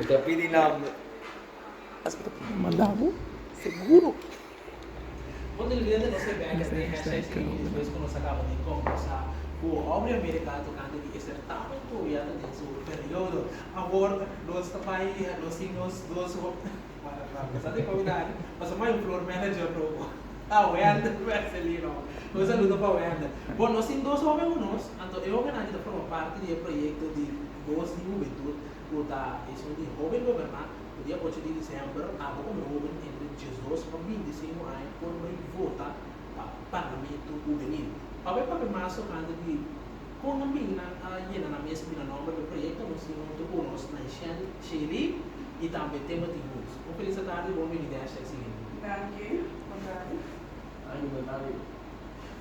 Tapi di na Mandavo? Seguro. Quando ele viene da CBH, tem hashtag depois quando se acaba de conversar, o homem americano canta de exertamento e até de seu período, agora nós também, nós temos dois, sabe qual é? Mas a mãe floor manager pro o Ender, Marcelino, nós saludo para o Ender. Bom, nós temos dois homens, então eu organizo de forma parte do projeto de voz de juventude, o da isso de jovem governar. O dia 8 de dezembro, a como jovem entre 18 e 25 anos, por meio votar para o parlamento juvenil. Para ver para mais quando de com a mina a ir na mesa de nome do projeto, nós temos com nós na Chile e também temos de voz. Uma feliz tarde, bom dia, esta é a seguinte. Danke.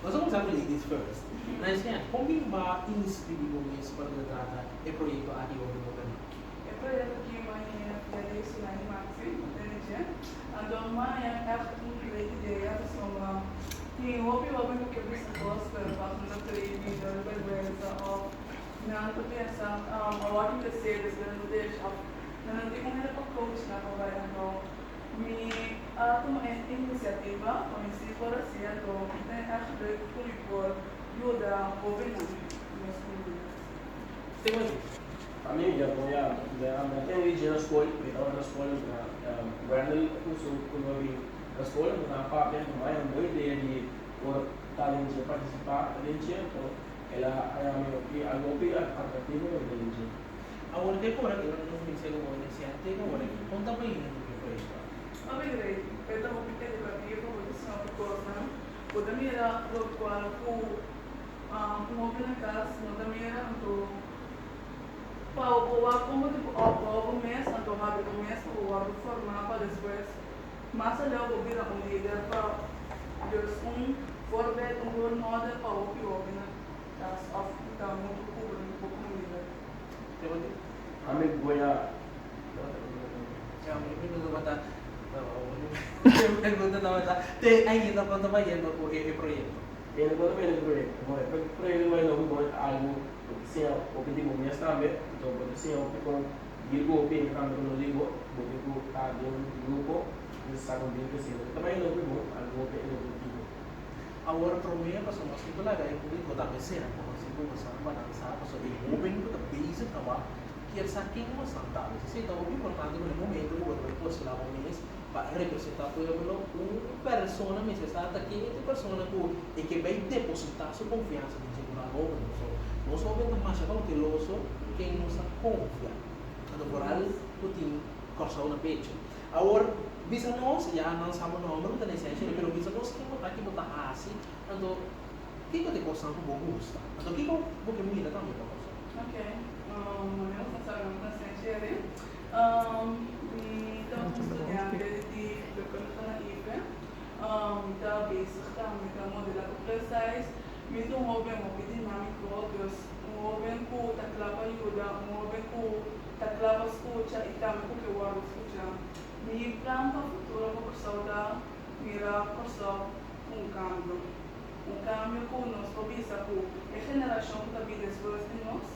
Nós vamos começar com ladies first. Mas, como vai inscrever o mês para tratar o projeto aqui hoje no governo? Eu projeto que amanhã é isso na Maxi, entende? Então, amanhã é uma ideia sobre que o homem que você gosta de fazer na televisão, na beleza, ou na cabeça, a ordem de seres, na deixa, não tem como para coach na conversa, então, me uma iniciativa, comecei por assim, então, acho que por ajuda o governo nas comunidades. Tem mais Família, tem vídeo na escola, então na escola, Brandon usou quando eu na escola, na parte do mais uma boa ideia de por talento participar, talento, então ela é algo que atrativo no talento. Agora que agora que não me sei como iniciante, agora que conta bem no projeto. A vedere, per la mobilità educativa, sono cosa, o da mira lo qual fu mobile na casa, no da mira do para o como tipo o mês, então abre o mês, o abre formar para depois, mas ali eu vou virar líder para Deus forber role model para o que o na casa, então muito cool, muito líder. Tem mais Amigo, Goiás. Já me pergunta eu pergunto na verdade, tem ainda quando vai indo o projeto. Ele quando vem no projeto, para ele vai não bom algo que seja o que digo minha também, então pode ser o que com digo o que também não digo, porque o tá de um grupo de saco bem que seja. Também não é bom algo que ele digo. Agora para mim a pessoa que lá vai comigo também será como se fosse uma balança, a pessoa de moving to the base trabalho que ele sabe quem não sabe. Se então o importante no momento o outro posto lá o mês para representar por exemplo pessoa necessária que é pessoa que vai depositar sua confiança em na governo. Não só vendo mais cauteloso quem não sabe confiar. Então por aí o tem corção na pecho. Agora bisa nós já não sabemos o número da licença, mas bisa nós que botar assim, então que eu te gosto com bom gosto. Então que eu vou que me também para você. Ok, eu não sabia muito assim, então estudante de economia na IFE, da base, da modelar processos, mas jovem dinâmico, jovem que taklava ajuda, jovem que taklava escuta e também que eu amo escutar. Mi plan para o futuro é pessoa mira pessoa cambio. Cambio que nós precisa que a geração que está vindo depois de nós,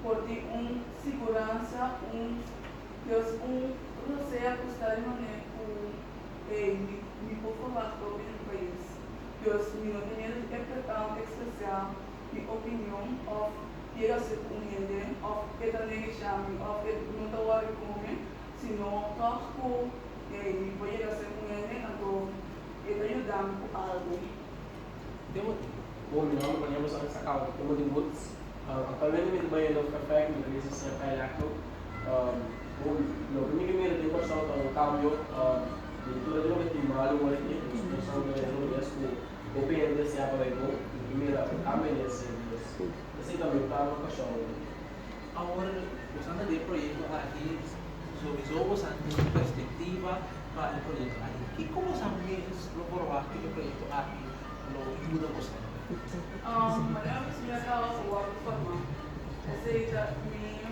porque segurança, receio que está de maneira que me popular todo o país. Deus me não tem expressar minha opinião, ou chega a ser compreender, ou que também chame, ou que não está o que come, senão toco me vou chegar a ser compreender, então ele ajudando com algo. Deu Bom, meu nome é Manuel Sacau, eu de Woods. Atualmente me banho no café, que me disse assim, a Kailacto. No primeiro tempo, só um cambio de tudo aquilo que tem mal, o que a pessoa de o PND se abre com primeiro amanhece. Assim também está no cachorro. agora usando o projeto aqui, sobre a perspectiva para o projeto aqui. E como sabemos provar que o projeto aqui não muda você? Maneira que se me acaba o ato formal. Aceita minha,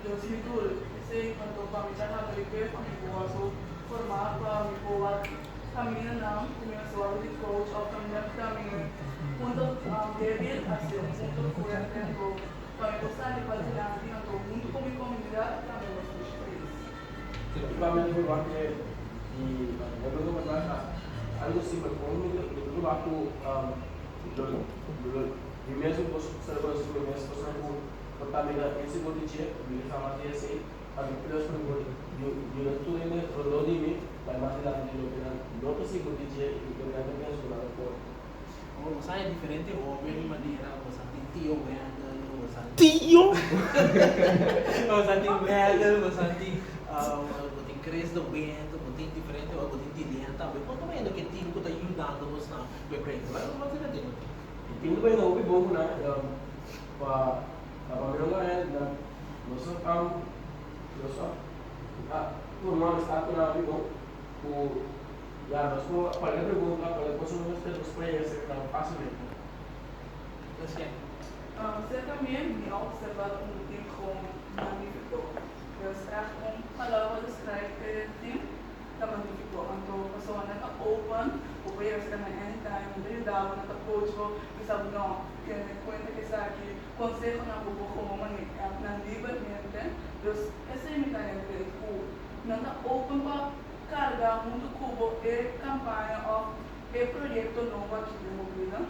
Deus me dure. Sei quando para me chamar de pé, para me posso formar, para me poder caminhar, começar a de coach, ou caminhar, quando deve ser muito forte, para me gostar de fazer muito como comunidade, também gosto de principalmente por parte de eu pergunto para algo simples, como eu bato o mesmo observador sobre o mesmo personagem por também esse body dia, ele sama dia sei, a plus por body, eu tudo ainda rodou de mim, mas mais lá de novo, não consigo body dia e eu ainda penso lá por O saya diferente o bem maneira, o santi tio merda, o santi Tio! o santi merda, o santi o tem cresce do vento, o tem diferente, o tem lenta, mas quando é que tem que tá ajudando nos na bebrete, vai não fazer nada. Tinggal ba yung ubi bong na pamilong nga na gusto kang kung mga start ko na ubi bong kung mas ko pala pergunta pala ko sa mga steps players na facilmente. Terus ya. Você também me observa tempo magnífico. Eu echt palavras schrijven team dat magnífico. Então, pessoa na open, o players na anytime, ele dá na coach, que sabe não, que conta que sabe consejo na bubo como maneira na livremente. Então, essa é minha ideia que não tá open para carregar muito cubo e campanha ou e projeto novo aqui no Movida.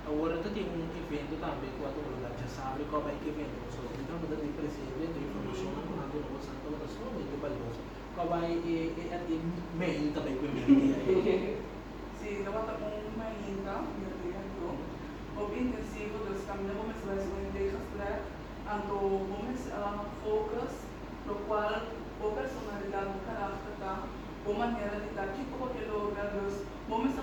Agora tem evento também que o lugar já sabe qual é que evento, só então manda de presidente de informação quando não você está só muito valioso. Qual é mail também com ele. Sim, eu vou estar com uma ainda, meu Deus, o intensivo dos caminhos vamos fazer um desastre, então vamos focus, no qual a personalidade do caráter tá, a maneira de estar aqui com aquele lugar dos vamos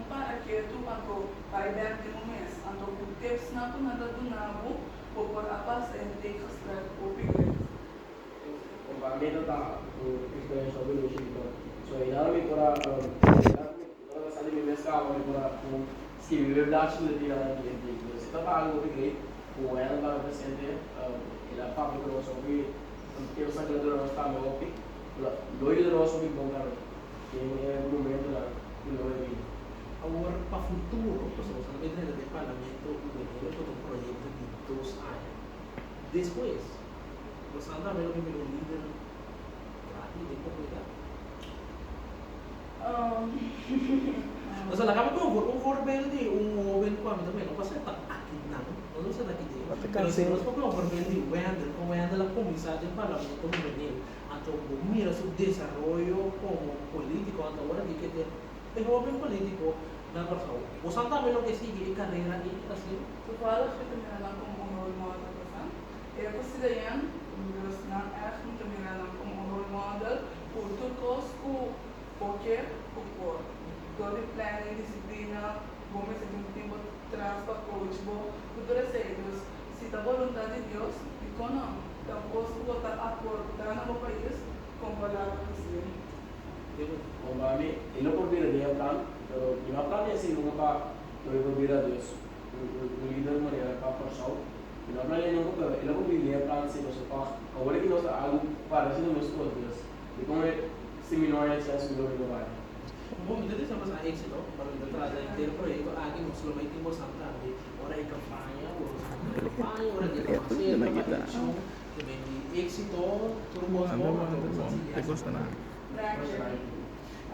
para que tu quando vai ver de um mês, então o tempo não tu nada do nabo, por a paz em desastre o pigre. Para mí no está experiência sobre o Chico. So, inarami para salir mi mesca para se verdade que ele na gente. Se tá algo que o ela vai presente ela papo que nós sobre que os agradadores nós está meu opi. Doido nós sobre bom cara. Que é o momento lá que lo vi. Agora para futuro, pessoas não vai ter de parlamento o dinheiro todo um projeto de 2 anos. Depois, você anda vendo que meu líder e de comunidade. Nasa nakami ko, overwhelmed eh. Umuwi ko kami naman. Kasi aqui não. Não sei daqui dele. Mas se nós for overwhelmed, como anda lá comissão de parlamento, como menino, então mira su desarrollo como político, então agora que ter é jovem político na pessoa. Você sabe o que sigue carreira e assim. Tu fala que também não como um role model, tá? Eu considero os não é também não como um role model por tudo porque o por todo planning, disciplina, vamos fazer um tempo atrás para coach, tudo isso aí. Se a vontade de Deus, então não. Então, posso botar a porta no meu país com palavras assim. O mami, ele não pode vir a plan, pero o plan é assim, nunca para não vir a Deus. O líder maneira para passar. E não plan não pode, ele não pode vir a plan se você faz. Agora que nós algo parecido nos coisas. E como é similar a chance do não vai. Bom, então isso é uma êxito para trazer inteiro projeto aqui no sul vai ter moção também. Ora é campanha, ora de campanha, também de êxito, tudo bom, Te gusta nada.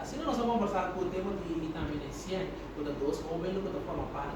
Assim nós vamos conversar com o tema de também com os dois homens que estão formando parte